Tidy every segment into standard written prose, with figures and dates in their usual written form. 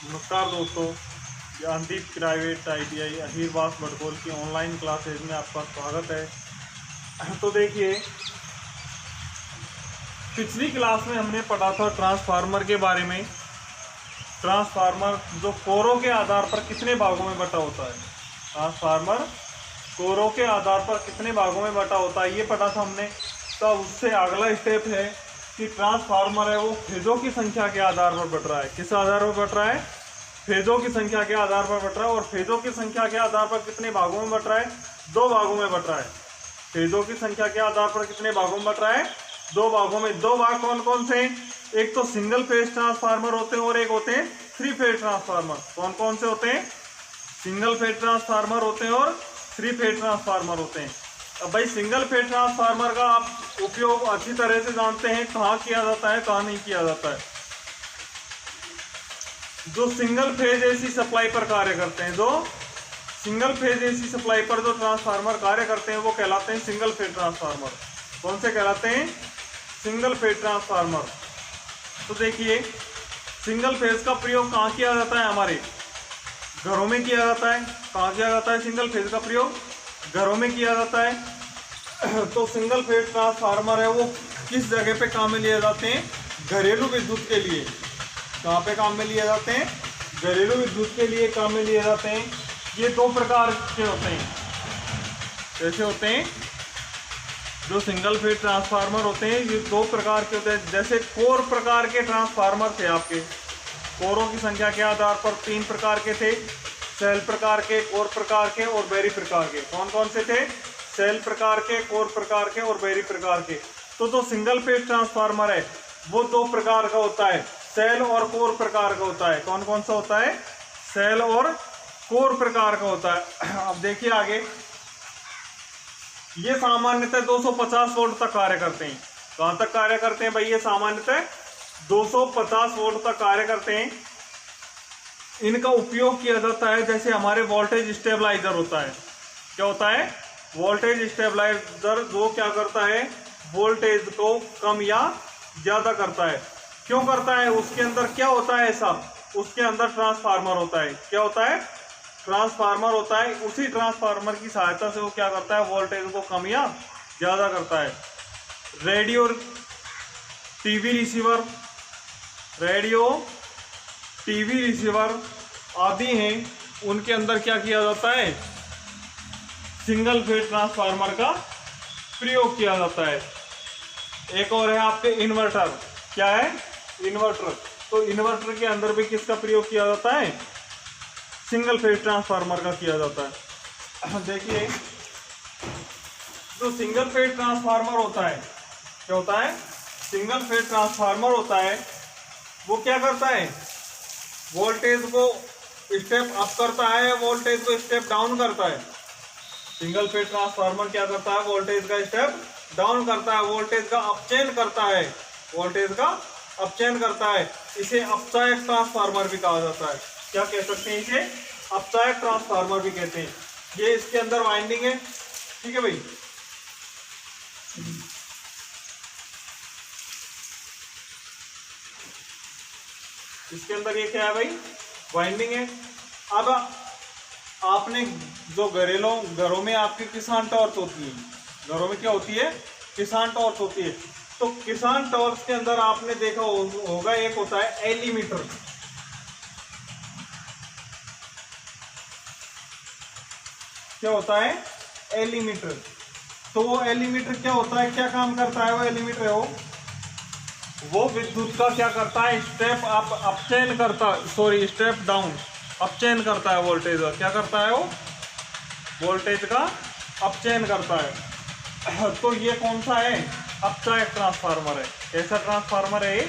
नमस्कार दोस्तों, Gyandeep private ITI अहीरबाग बड़कोल की ऑनलाइन क्लासेज में आपका स्वागत है। तो देखिए, पिछली क्लास में हमने पढ़ा था ट्रांसफार्मर के बारे में। ट्रांसफार्मर जो कोरों के आधार पर कितने भागों में बटा होता है, ट्रांसफार्मर कोरों के आधार पर कितने भागों में बटा होता है, ये पढ़ा था हमने। तो उससे अगला स्टेप है कि ट्रांसफार्मर है वो फेजों की संख्या के आधार पर बट रहा है। किस आधार पर बट रहा है? फेजों की संख्या के आधार पर बट रहा है। और फेजों की संख्या के आधार पर कितने भागों में बट रहा है? 2 भागों में बट रहा है। फेजों की संख्या के आधार पर कितने भागों में बट रहा है? 2 भागों में। 2 भाग कौन कौन से? एक तो सिंगल फेज ट्रांसफार्मर होते हैं और एक होते हैं 3 फेज ट्रांसफार्मर। कौन कौन से होते हैं? सिंगल फेज ट्रांसफार्मर होते हैं और 3 फेज ट्रांसफार्मर होते हैं। अब भाई, सिंगल फेज ट्रांसफार्मर का आप उपयोग अच्छी तरह से जानते हैं, कहाँ किया जाता है, कहाँ नहीं किया जाता है। जो सिंगल फेज एसी सप्लाई पर कार्य करते हैं, जो सिंगल फेज एसी सप्लाई पर जो ट्रांसफार्मर कार्य करते हैं वो कहलाते हैं सिंगल फेज ट्रांसफार्मर। कौन से कहलाते हैं? Single phase transformer. तो देखिए, सिंगल फेज का प्रयोग कहाँ किया जाता है? हमारे घरों में किया जाता है। कहाँ किया जाता है सिंगल फेज का प्रयोग? घरों में किया जाता है। तो सिंगल फेज ट्रांसफार्मर है वो किस जगह पे काम में लिए जाते हैं? घरेलू विद्युत के लिए। कहाँ पे काम में लिए जाते हैं? घरेलू विद्युत के लिए काम में लिए जाते हैं। ये 2 प्रकार के होते हैं। कैसे होते हैं? जो सिंगल फेज ट्रांसफार्मर होते हैं ये 2 प्रकार के होते हैं। जैसे कोर प्रकार के ट्रांसफार्मर थे आपके, कोरों की संख्या के आधार पर 3 प्रकार के थे। सेल प्रकार के, कोर प्रकार के और बेरी प्रकार के। कौन कौन से थे? सेल प्रकार के, कोर प्रकार के और बेरी प्रकार के। तो जो सिंगल फेज ट्रांसफार्मर है वो 2 प्रकार का होता है, सेल और कोर प्रकार का होता है। कौन कौन सा होता है? सेल और कोर प्रकार का होता है। अब देखिए आगे, ये सामान्यतः 250 वोल्ट तक कार्य करते हैं। कहां तक कार्य करते हैं भाई? ये सामान्यतः 250 वोल्ट तक कार्य करते हैं। इनका उपयोग किया जाता है जैसे हमारे वोल्टेज स्टेबलाइजर होता है। क्या होता है? वोल्टेज स्टेबलाइजर, जो क्या करता है? वोल्टेज को कम या ज्यादा करता है। क्यों करता है? उसके अंदर क्या होता है ऐसा? उसके अंदर ट्रांसफार्मर होता है। क्या होता है? ट्रांसफार्मर होता है। उसी ट्रांसफार्मर की सहायता से वो क्या करता है? वोल्टेज को कम या ज्यादा करता है। Radio TV receiver, radio TV receiver आदि हैं, उनके अंदर क्या किया जाता है? सिंगल फेज ट्रांसफार्मर का प्रयोग किया जाता है। एक और है आपके इन्वर्टर। क्या है? इन्वर्टर। तो इन्वर्टर के अंदर भी किसका प्रयोग किया जाता है? सिंगल फेज ट्रांसफार्मर का किया जाता है। देखिए, जो सिंगल फेज ट्रांसफार्मर होता है, क्या होता है? सिंगल फेज ट्रांसफार्मर होता है वो क्या करता है? वोल्टेज को स्टेप अप करता है, वोल्टेज को स्टेप डाउन करता है। सिंगल फेज ट्रांसफार्मर क्या करता है? वोल्टेज का स्टेप डाउन करता है, वोल्टेज का अपचयन करता है, वोल्टेज का अपचयन करता है। इसे अपचायक ट्रांसफार्मर भी कहा जाता है। क्या कह सकते हैं इसे? अपचायक ट्रांसफार्मर भी कहते हैं। ये इसके अंदर वाइंडिंग है, ठीक है भाई। इसके अंदर ये क्या है भाई? वाइंडिंग है। अब आपने जो घरों में आपकी किसान टॉर्च होती है, घरों में क्या होती है? किसान टॉर्च होती है। तो किसान टॉर्च के अंदर आपने देखा होगा एक होता है एलीमीटर। क्या होता है? एलीमीटर। तो वो एलीमीटर क्या होता है? क्या काम करता है वो एलीमीटर? वो विद्युत का क्या करता है? स्टेप अप अपचयन करता, सॉरी स्टेप डाउन अपचयन करता है वोल्टेज का। क्या करता है वो? वोल्टेज का अपचयन करता है। तो ये कौन सा है? अपचायक ट्रांसफार्मर है। कैसा ट्रांसफार्मर है?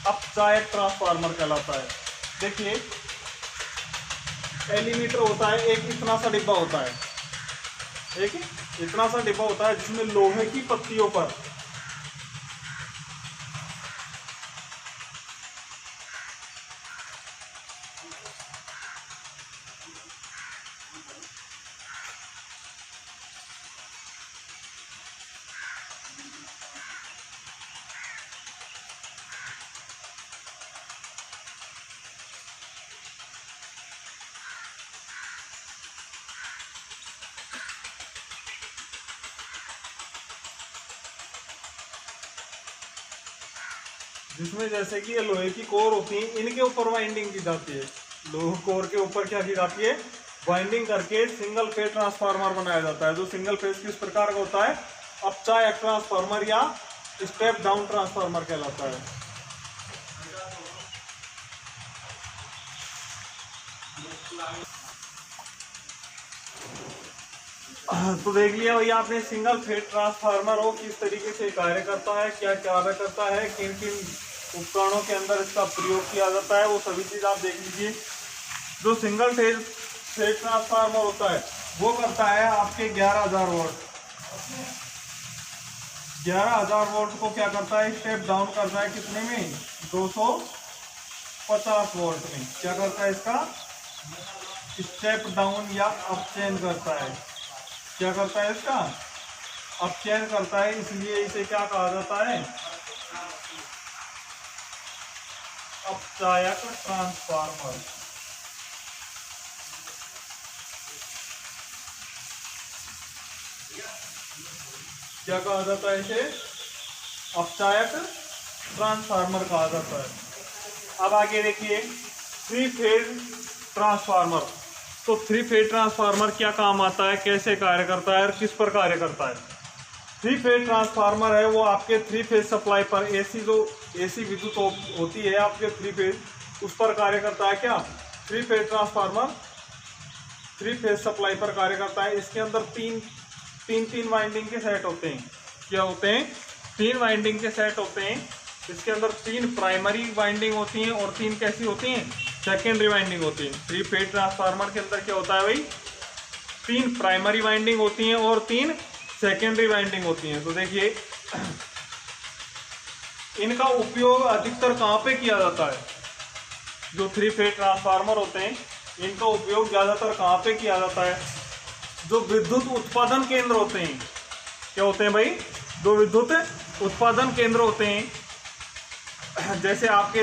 अपचायक ट्रांसफार्मर कहलाता है। देखिए, एलीमीटर होता है, एक इतना सा डिब्बा होता है, एक इतना सा डिब्बा होता है जिसमें लोहे की पत्तियों पर जिसमें जैसे कि ये लोहे की कोर होती है, इनके ऊपर वाइंडिंग की जाती है। लोहे कोर के ऊपर क्या की जाती है, वाइंडिंग करके सिंगल फेज ट्रांसफार्मर बनाया जाता है। जो सिंगल फेज किस प्रकार का होता है, अपचायक ट्रांसफार्मर या स्टेप डाउन ट्रांसफार्मर कहलाता है। तो देख लिया भैया आपने सिंगल फेज ट्रांसफार्मर हो किस तरीके से कार्य करता है, क्या कार्य करता है, किन किन उपकरणों के अंदर इसका प्रयोग किया जाता है, वो सभी चीज आप देख लीजिए। जो सिंगल फेज ट्रांसफार्मर होता है वो करता है आपके 11,000 वोल्ट। 11,000 वोल्ट को क्या करता है, स्टेप डाउन करता है कितने में, 250 वोल्ट में। क्या करता है, इसका स्टेप डाउन या अप चेन करता है। क्या करता है, इसका अप चेन करता है, इसलिए इसे क्या कहा जाता है, अपचायक ट्रांसफार्मर। क्या कहा जाता है, इसे अपचायक ट्रांसफार्मर कहा जाता है। अब आगे देखिए 3 फेज ट्रांसफार्मर। तो 3 फेज ट्रांसफार्मर क्या काम आता है, कैसे कार्य करता है और किस पर कार्य करता है। 3 फेज ट्रांसफार्मर है वो आपके 3 फेज सप्लाई पर एसी विद्युत होती है आपके 3 फेज, उस पर कार्य करता है। क्या 3 फेज ट्रांसफार्मर 3 फेज सप्लाई पर कार्य करता है। इसके अंदर तीन वाइंडिंग के सेट होते हैं। क्या होते हैं, 3 वाइंडिंग के सेट होते हैं। इसके अंदर 3 प्राइमरी वाइंडिंग होती हैं और 3 कैसी होती हैं, सेकेंडरी वाइंडिंग होती है। 3 फेज ट्रांसफार्मर के अंदर क्या होता है भाई, 3 प्राइमरी वाइंडिंग होती हैं और 3 सेकेंडरी वाइंडिंग होती हैं। तो देखिए इनका उपयोग अधिकतर कहाँ पे किया जाता है, जो 3 फेज ट्रांसफार्मर होते हैं इनका उपयोग ज़्यादातर कहाँ पे किया जाता है, जो विद्युत उत्पादन केंद्र होते हैं। क्या होते हैं भाई, जो विद्युत उत्पादन केंद्र होते हैं, जैसे आपके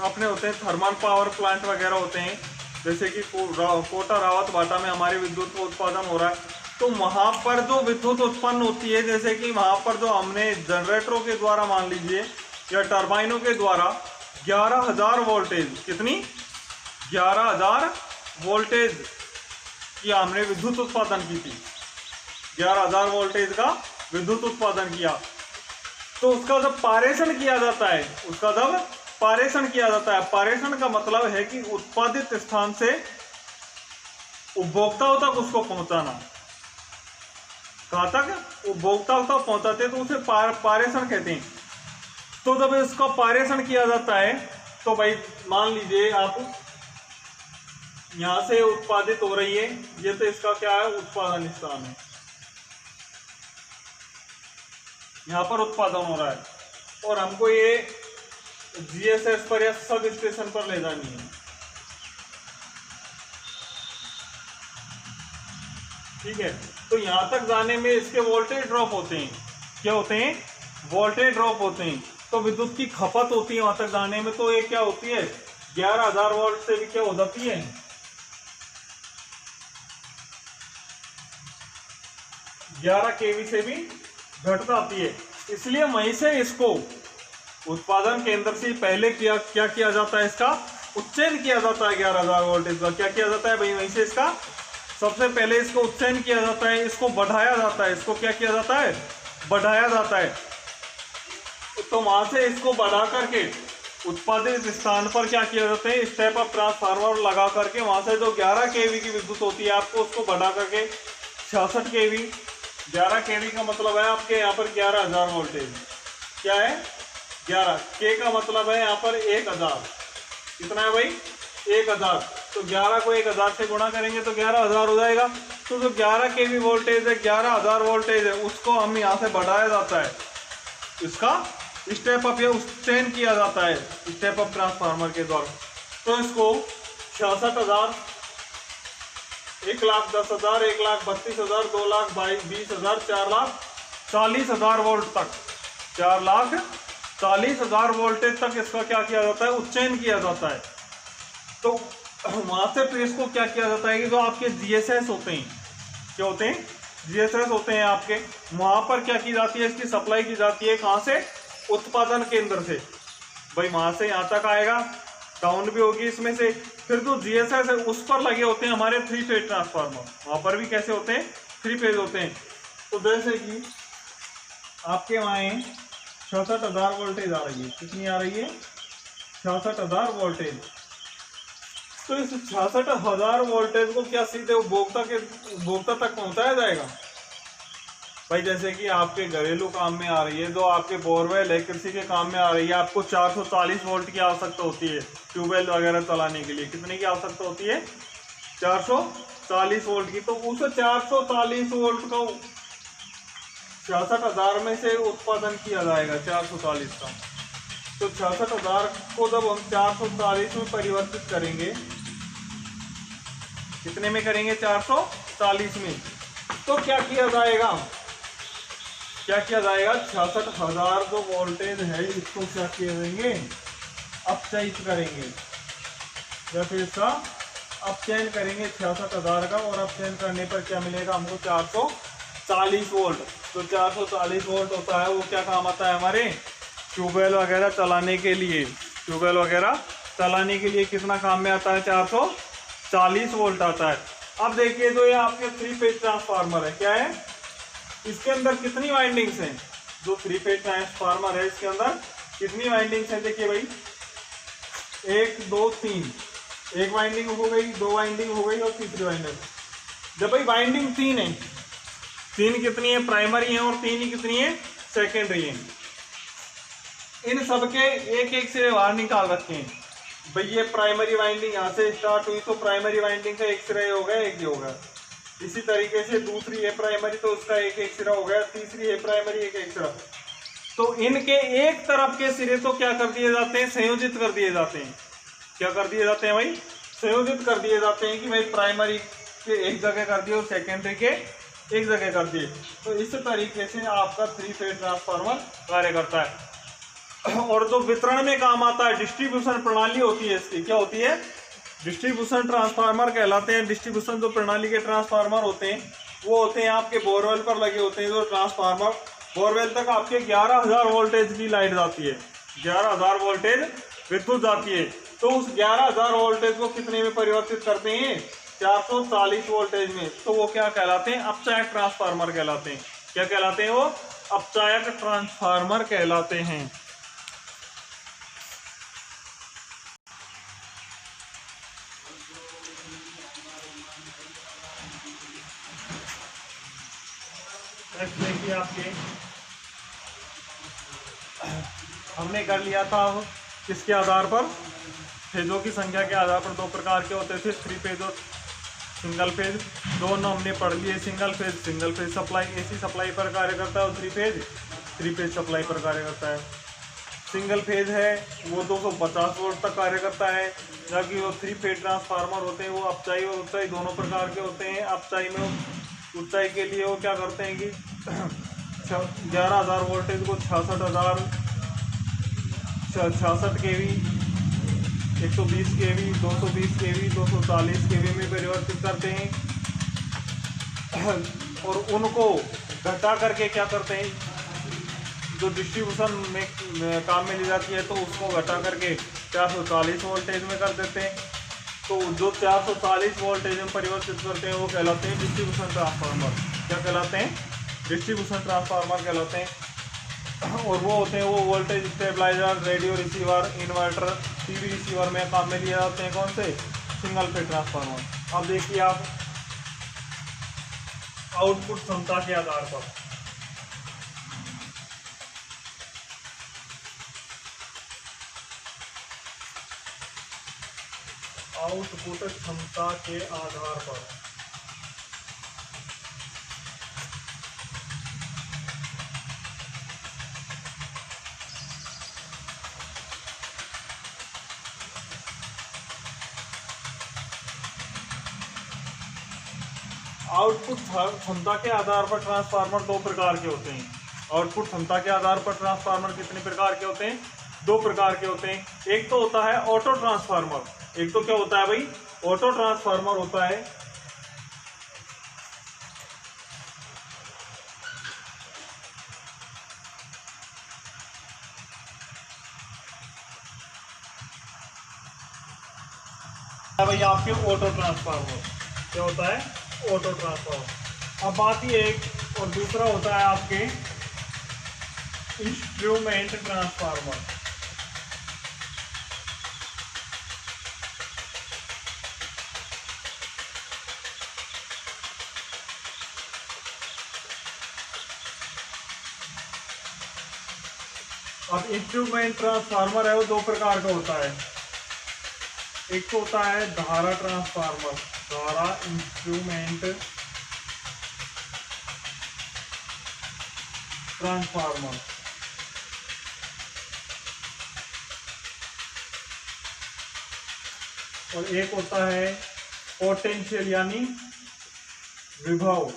अपने होते हैं थर्मल पावर प्लांट वगैरह होते हैं, जैसे कि कोटा रावत बाटा में हमारे विद्युत का उत्पादन हो रहा है। तो वहाँ पर जो विद्युत उत्पन्न होती है, जैसे कि वहाँ पर जो हमने जनरेटरों के द्वारा मान लीजिए या टर्बाइनों के द्वारा 11,000 वोल्टेज, कितनी 11,000 वोल्टेज की हमने विद्युत उत्पादन की थी, 11,000 वोल्टेज का विद्युत उत्पादन किया। तो उसका जब पारेषण किया जाता है, उसका जब पारेषण किया जाता है, पारेषण का मतलब है कि उत्पादित स्थान से उपभोक्ताओं तक उसको पहुंचाना। कहाँ तक, उपभोक्ताओं तक पहुंचाते हैं तो उसे पारेषण कहते हैं। तो जब इसका पारेषण किया जाता है तो भाई मान लीजिए आप यहां से उत्पादित हो रही है, ये तो इसका क्या है, उत्पादन स्थान है, यहां पर उत्पादन हो रहा है और हमको ये जीएसएस पर या सब स्टेशन पर ले जानी है। ठीक है, तो यहां तक जाने में इसके वोल्टेज ड्रॉप होते हैं। क्या होते हैं, वोल्टेज ड्रॉप होते हैं। तो विद्युत की खपत होती है वहां तक जाने में, तो ये क्या होती है, 11,000 वोल्ट से भी क्या हो जाती है, 11 kV से भी घट जाती है। इसलिए वहीं से इसको उत्पादन केंद्र से पहले क्या किया जाता है, इसका उच्चयन किया जाता है 11,000 वोल्टेज का। क्या किया जाता है भाई, वहीं से इसका सबसे पहले इसको उच्चयन किया जाता है, इसको बढ़ाया जाता है। इसको क्या किया जाता है, बढ़ाया जाता है। तो वहां से इसको बढ़ा करके उत्पादित स्थान पर क्या किया जाता है, स्टेप अप ट्रांसफार्मर लगा करके वहां से जो 11 kV की विद्युत होती है आपको उसको बढ़ा करके 66 kV, 11 kV का मतलब है आपके यहाँ पर 11,000 वोल्टेज। क्या है, 11 के का मतलब है यहाँ पर 1,000। कितना है भाई, 1,000। तो 11 को 1,000 से गुणा करेंगे तो 11,000 हो जाएगा। तो जो 11 kV वोल्टेज है, 11,000 वोल्टेज है, उसको हम यहाँ से बढ़ाया जाता है, इसका स्टेप अप या उच्चयन किया जाता है स्टेप अप ट्रांसफार्मर के द्वारा। तो इसको 66,000, 1,10,000, 1,32,000, 2,20,000, 4,40,000 वोल्ट तक, 4,40,000 वोल्टेज तक इसका क्या किया जाता है, उच्चयन किया जाता है। तो वहां से फिर इसको क्या किया जाता है कि जो आपके जीएसएस होते हैं, क्या होते हैं, जीएसएस होते हैं आपके, वहां पर क्या की जाती है, इसकी सप्लाई की जाती है कहां से, उत्पादन केंद्र से। भाई वहां से यहाँ तक आएगा, डाउन भी होगी इसमें से। फिर जो जीएसएस है उस पर लगे होते हैं हमारे 3 फेज ट्रांसफार्मर, वहां पर भी कैसे होते हैं, 3 फेज होते हैं। तो जैसे कि आपके वहां 66,000 वोल्टेज आ रही है, कितनी आ रही है, 66,000 वोल्टेज। तो इस 66,000 वोल्टेज को क्या सीधे उपभोक्ता तक पहुंचाया जाएगा? भाई जैसे कि आपके घरेलू काम में आ रही है, जो आपके बोरवेल है, कृषि के काम में आ रही है, आपको 440 वोल्ट की आवश्यकता होती है ट्यूबवेल वगैरह चलाने के लिए। कितने की आवश्यकता होती है? 440 वोल्ट की। तो उस 440 वोल्ट को 66,000 में से उत्पादन किया जाएगा 440 का। तो 66,000 को जब हम 440 में परिवर्तित करेंगे, कितने में करेंगे, 440 में, तो क्या किया जाएगा, 66,000 जो वोल्टेज है इसको क्या करेंगे, अपचयित करेंगे, या फिर इसका अपचयन करेंगे 66,000 का। और अपचयन करने पर क्या मिलेगा हमको, 440 वोल्ट। तो 440 वोल्ट होता है वो क्या काम आता है, हमारे ट्यूबवेल वगैरह चलाने के लिए। ट्यूबवेल वगैरह चलाने के लिए कितना काम में आता है, 440 वोल्ट आता है। अब देखिए जो ये आपके 3 फेज ट्रांसफार्मर है, क्या है, इसके अंदर कितनी वाइंडिंग्स हैं? जो 3 फेज ट्रांसफार्मर है इसके अंदर कितनी वाइंडिंग्स हैं? देखिए भाई 1 2 3, एक वाइंडिंग हो गई, 2 वाइंडिंग हो गई और तीसरी वाइंडिंग। जब भाई वाइंडिंग 3 है, 3 कितनी है, प्राइमरी है, और 3 ही कितनी है, सेकेंडरी है। इन सबके एक एक सिरे बाहर निकाल रखे हैं। भाई ये प्राइमरी वाइंडिंग यहाँ से स्टार्ट हुई तो प्राइमरी वाइंडिंग का एक सिरा हो गया, एक ही होगा। इसी तरीके से दूसरी है प्राइमरी तो उसका एक एक सिरा हो गया, तीसरी है प्राइमरी, एक एक सिरा। तो इनके एक तरफ के सिरे तो क्या कर दिए जाते हैं, संयोजित कर दिए जाते हैं। क्या कर दिए जाते हैं भाई, संयोजित कर दिए जाते हैं कि भाई प्राइमरी के एक जगह कर दिए और सेकेंडरी के एक जगह कर दिए। तो इस तरीके से आपका 3 फेज ट्रांसफार्मर कार्य करता है। और जो वितरण में काम आता है, डिस्ट्रीब्यूशन प्रणाली होती है इसकी, क्या होती है, डिस्ट्रीब्यूशन ट्रांसफार्मर कहलाते हैं। डिस्ट्रीब्यूशन जो प्रणाली के ट्रांसफार्मर होते हैं वो होते हैं आपके बोरवेल पर लगे होते हैं। जो ट्रांसफार्मर बोरवेल तक आपके 11,000 वोल्टेज की लाइट जाती है, 11,000 वोल्टेज विद्युत जाती है। तो उस 11,000 वोल्टेज को कितने में परिवर्तित करते हैं, 440 वोल्टेज में। तो वो क्या कहलाते हैं, अपचायक ट्रांसफार्मर कहलाते हैं। क्या कहलाते हैं वो, अपचायक ट्रांसफार्मर कहलाते हैं। देखिए आपके हमने कर लिया था किसके आधार पर, फेजों की संख्या के आधार पर 2 प्रकार के होते थे, 3 फेज और सिंगल फेज। दोनों हमने पढ़ लिए। Single phase supply AC supply पर कार्य करता है और 3 फेज सप्लाई पर कार्य करता है। सिंगल फेज है वो 250 वोल्ट तक कार्य करता है, जबकि वो 3 फेज ट्रांसफार्मर होते हैं वो अपचाई और उच्चाई दोनों प्रकार के होते हैं। अपचाई में ऊंचाई के लिए वो क्या करते हैं कि 11,000 वोल्टेज को 66 केवी, 120 केवी, 220 केवी, 240 केवी में परिवर्तित करते हैं। और उनको घटा करके क्या करते हैं, जो डिस्ट्रीब्यूशन में काम में ली जाती है तो उसको घटा करके 440 वोल्टेज में कर देते हैं। तो जो 440 वोल्टेज में परिवर्तित करते हैं वो कहलाते हैं डिस्ट्रीब्यूशन ट्रांसफार्मर। क्या कहलाते हैं, डिस्ट्रीब्यूशन ट्रांसफार्मर कहलाते हैं। और वो होते हैं वो voltage stabiliser, radio receiver, inverter, TV receiver में काम में लिए जाते हैं। कौन से, सिंगल फेज ट्रांसफार्मर। अब देखिए आप आउटपुट क्षमता के आधार पर, आउटपुट क्षमता के आधार पर आउटपुट क्षमता के आधार पर ट्रांसफार्मर 2 प्रकार के होते हैं। आउटपुट क्षमता के आधार पर ट्रांसफार्मर कितने प्रकार के होते हैं, 2 प्रकार के होते हैं। एक तो होता है ऑटो ट्रांसफार्मर, एक तो क्या होता है भाई, ऑटो ट्रांसफार्मर होता है। भाई आपके ऑटो ट्रांसफार्मर, क्या होता है ऑटो ट्रांसफार्मर। अब बात ये एक और दूसरा होता है आपके इंस्ट्रूमेंट ट्रांसफार्मर। अब इंस्ट्रूमेंट ट्रांसफार्मर है वो दो प्रकार का होता है। एक तो होता है धारा ट्रांसफार्मर, धारा इंस्ट्रूमेंट ट्रांसफार्मर। और एक होता है पोटेंशियल यानी विभव।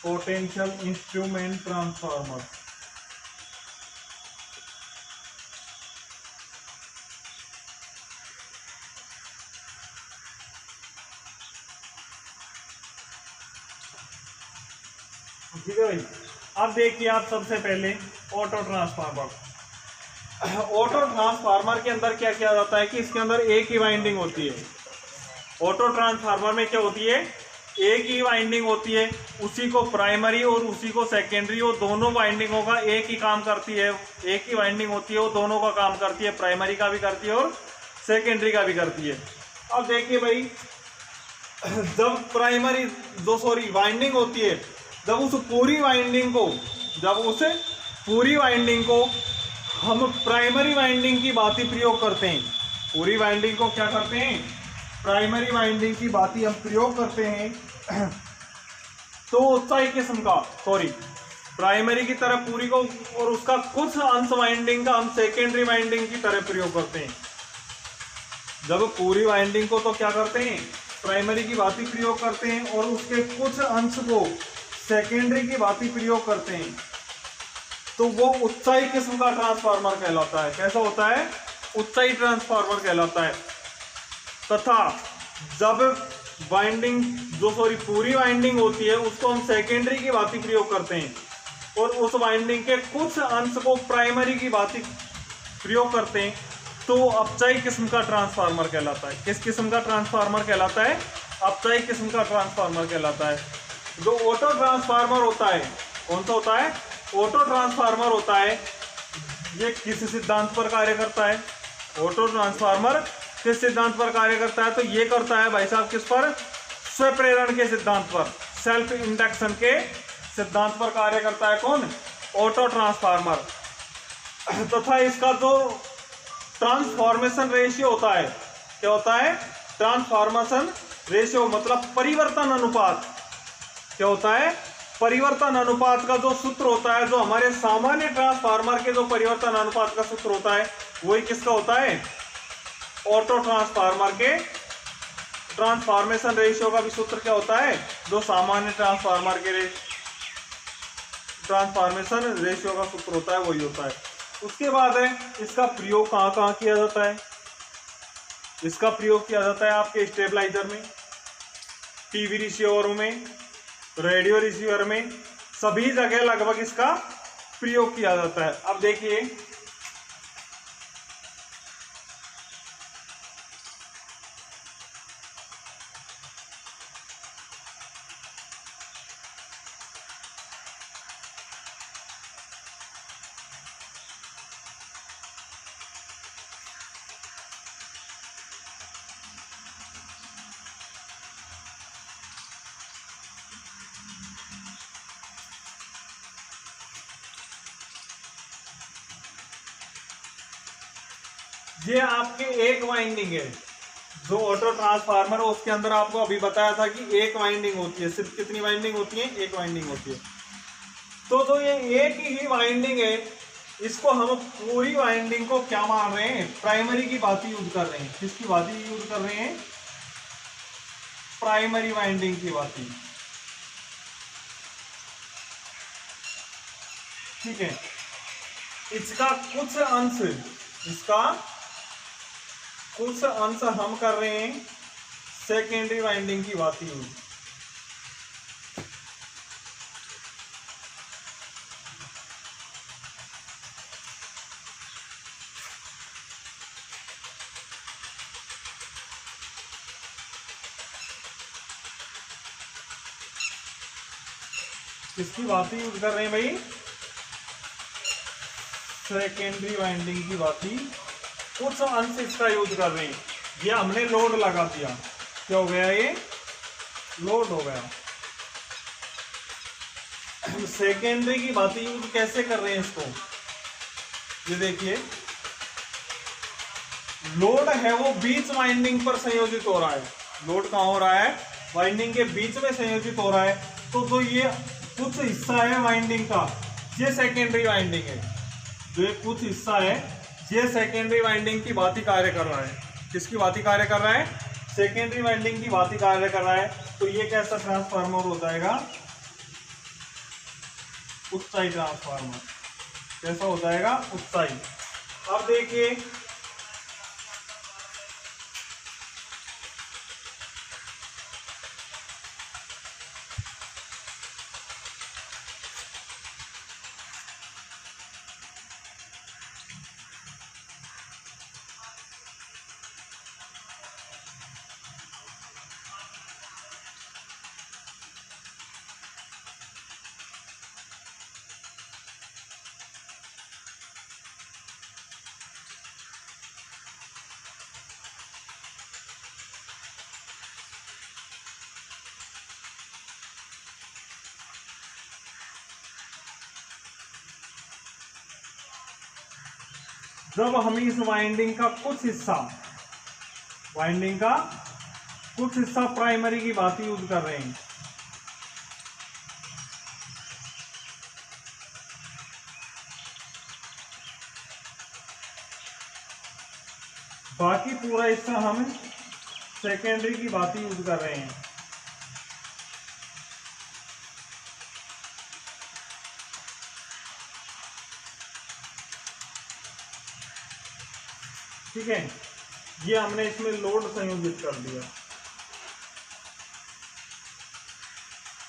Potential instrument transformer. ठीक है भाई। अब देखिए आप सबसे पहले ऑटो ट्रांसफार्मर। ऑटो ट्रांसफार्मर के अंदर क्या किया जाता है कि इसके अंदर एक ही वाइंडिंग होती है। ऑटो ट्रांसफार्मर में क्या होती है, एक ही वाइंडिंग होती है। उसी को प्राइमरी और उसी को सेकेंडरी, वो दोनों वाइंडिंगों का एक ही काम करती है। एक ही वाइंडिंग होती है, वो दोनों का काम करती है, प्राइमरी का भी करती है और सेकेंडरी का भी करती है। अब देखिए भाई, जब प्राइमरी वाइंडिंग होती है, जब उस पूरी वाइंडिंग को हम प्राइमरी वाइंडिंग की बाती प्रयोग करते हैं। पूरी वाइंडिंग को क्या करते हैं, प्राइमरी वाइंडिंग की बाती हम प्रयोग करते हैं। तो उत्साही किस्म का प्राइमरी की तरह पूरी को और उसका कुछ अंश वाइंडिंग का हम सेकेंडरी वाइंडिंग की तरह प्रयोग करते हैं। जब पूरी वाइंडिंग को तो क्या करते हैं, प्राइमरी की बाती प्रयोग करते हैं और उसके कुछ अंश को सेकेंडरी की बाती प्रयोग करते हैं, तो वो उत्साही किस्म का ट्रांसफार्मर कहलाता है। कैसा होता है, उत्साही ट्रांसफार्मर कहलाता है। तथा जब पूरी वाइंडिंग होती है उसको हम सेकेंडरी की बाती प्रयोग करते हैं और उस वाइंडिंग के कुछ अंश को प्राइमरी की बाती प्रयोग करते हैं, तो अपचायी किस्म का ट्रांसफार्मर कहलाता है। किस किस्म का ट्रांसफार्मर कहलाता है, अपचायी किस्म का ट्रांसफार्मर कहलाता है। जो ऑटो ट्रांसफार्मर होता है, कौन सा होता है, ऑटो ट्रांसफार्मर होता है, ये किस सिद्धांत पर कार्य करता है, ऑटो ट्रांसफार्मर किस सिद्धांत पर कार्य करता है, तो ये करता है भाई साहब किस पर, स्वप्रेरण के सिद्धांत पर, सेल्फ इंडक्शन के सिद्धांत पर कार्य करता है। कौन, ऑटो ट्रांसफार्मर। तथा इसका जो ट्रांसफॉर्मेशन रेशियो होता है, क्या होता है, ट्रांसफॉर्मेशन रेशियो मतलब परिवर्तन अनुपात। क्या होता है, परिवर्तन अनुपात का जो सूत्र होता है, जो हमारे सामान्य ट्रांसफार्मर के जो परिवर्तन अनुपात का सूत्र होता है, वही किसका होता है, ऑटो ट्रांसफार्मर के ट्रांसफॉर्मेशन रेशियो का भी सूत्र क्या होता है, जो सामान्य ट्रांसफार्मर के ट्रांसफॉर्मेशन रेशियो का सूत्र होता है, वही होता है। उसके बाद है इसका प्रयोग कहाँ कहाँ किया जाता है। इसका प्रयोग किया जाता है आपके स्टेबलाइजर में, टीवी रिसीवर में, रेडियो रिसीवर में, सभी जगह लगभग इसका प्रयोग किया जाता है। अब देखिए ये आपके एक वाइंडिंग है, जो ऑटो ट्रांसफार्मर है उसके अंदर आपको अभी बताया था कि एक वाइंडिंग होती है। सिर्फ कितनी वाइंडिंग होती है, एक वाइंडिंग होती है। तो जो ये एक ही वाइंडिंग है, इसको हम पूरी वाइंडिंग को क्या मान रहे हैं, प्राइमरी की बात यूज कर रहे हैं। किसकी बात यूज कर रहे हैं, प्राइमरी वाइंडिंग की बात। ठीक है, इसका कुछ अंश हम कर रहे हैं सेकेंडरी वाइंडिंग की बात यूज। किसकी बात यूज कर रहे हैं भाई? सेकेंडरी वाइंडिंग की बात ही कुछ अंश इसका यूज कर रहे हैं। ये हमने लोड लगा दिया, क्या हो गया? ये लोड हो गया। सेकेंडरी की बात यूज कैसे कर रहे हैं इसको? ये देखिए, लोड है वो बीच वाइंडिंग पर संयोजित हो रहा है। लोड कहाँ हो रहा है? वाइंडिंग के बीच में संयोजित हो रहा है। तो जो ये कुछ हिस्सा है वाइंडिंग का, ये सेकेंडरी वाइंडिंग है। जो ये कुछ हिस्सा है, ये सेकेंडरी वाइंडिंग की बात ही कार्य कर रहा है। किसकी बात ही कार्य कर रहा है? सेकेंडरी वाइंडिंग की बात ही कार्य कर रहा है। तो ये कैसा ट्रांसफार्मर हो जाएगा? उत्साही ट्रांसफार्मर। कैसा हो जाएगा? उत्साही। अब देखिए, जब हम इस वाइंडिंग का कुछ हिस्सा प्राइमरी की बात यूज कर रहे हैं, बाकी पूरा हिस्सा हम सेकेंडरी की बात यूज कर रहे हैं। ठीक है, ये हमने इसमें लोड संयोजित कर दिया।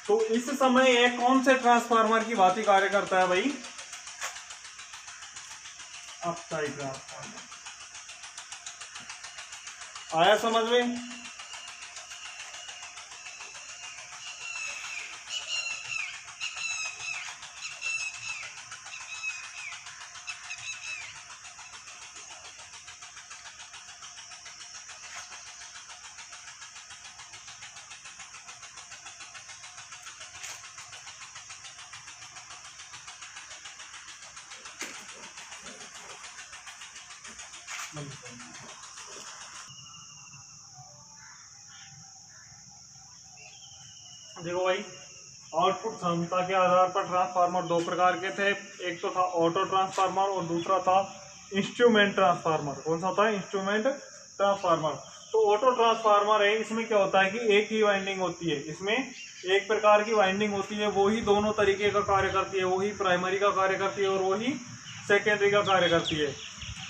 तो इस समय ये कौन से ट्रांसफार्मर की बात कार्य करता है भाई? Upside transformer. आया समझ में? देखो भाई, आउटपुट क्षमता के आधार पर ट्रांसफार्मर दो प्रकार के थे। एक तो था ऑटो ट्रांसफार्मर और दूसरा था इंस्ट्रूमेंट ट्रांसफार्मर। कौन सा था? Instrument transformer. तो ऑटो ट्रांसफार्मर है, इसमें क्या होता है कि एक ही वाइंडिंग होती है। इसमें एक प्रकार की वाइंडिंग होती है, वही दोनों तरीके का कार्य करती है। वही प्राइमरी का कार्य करती है और वही सेकेंडरी का कार्य करती है।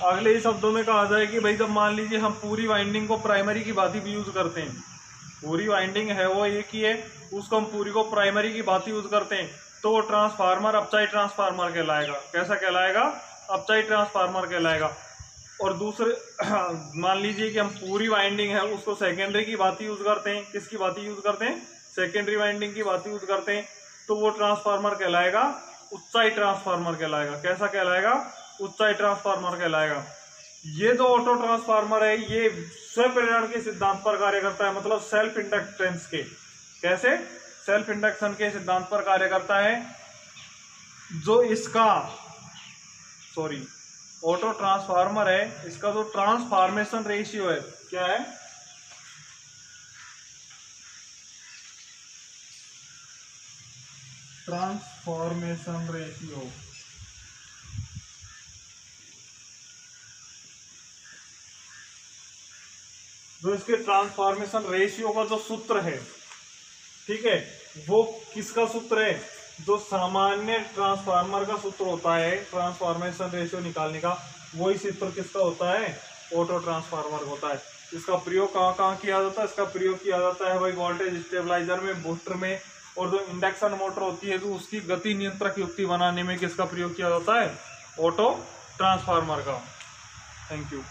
अगले ही शब्दों में कहा जाए कि भाई जब मान लीजिए हम पूरी वाइंडिंग को प्राइमरी की बात ही यूज करते हैं, पूरी वाइंडिंग है वो एक ही है, उसको हम पूरी को प्राइमरी की बात यूज करते हैं, तो वो ट्रांसफार्मर अपसाइड ट्रांसफार्मर कहलाएगा। कैसा कहलाएगा? अपसाइड ट्रांसफार्मर कहलाएगा। और दूसरे मान लीजिए कि हम पूरी वाइंडिंग है उसको सेकेंडरी की बात यूज करते हैं। किसकी बात यूज करते हैं? सेकेंडरी वाइंडिंग की बात यूज करते हैं, तो वो ट्रांसफार्मर कहलाएगा उत्साही ट्रांसफार्मर कहलाएगा। कैसा कहलाएगा? उत्साही ट्रांसफार्मर कहलाएगा। ये जो ऑटो ट्रांसफार्मर है ये स्वप्रेरण के सिद्धांत पर कार्य करता है, मतलब सेल्फ इंडक्टेंस के। कैसे? सेल्फ इंडक्शन के सिद्धांत पर कार्य करता है। जो इसका ऑटो ट्रांसफार्मर है, इसका जो ट्रांसफॉर्मेशन रेशियो है, क्या है? Transformation ratio. जो इसके ट्रांसफॉर्मेशन रेशियो का जो सूत्र है, ठीक है, वो किसका सूत्र है? जो सामान्य ट्रांसफार्मर का सूत्र होता है ट्रांसफॉर्मेशन रेशियो निकालने का, वही सूत्र किसका होता है? ऑटो ट्रांसफार्मर होता है। इसका प्रयोग कहाँ कहाँ किया जाता है? इसका प्रयोग किया जाता है भाई वोल्टेज स्टेबलाइजर में, बूस्टर में, और जो इंडक्शन मोटर होती है तो उसकी गति नियंत्रक युक्ति बनाने में किसका प्रयोग किया जाता है? ऑटो ट्रांसफार्मर का। Thank you.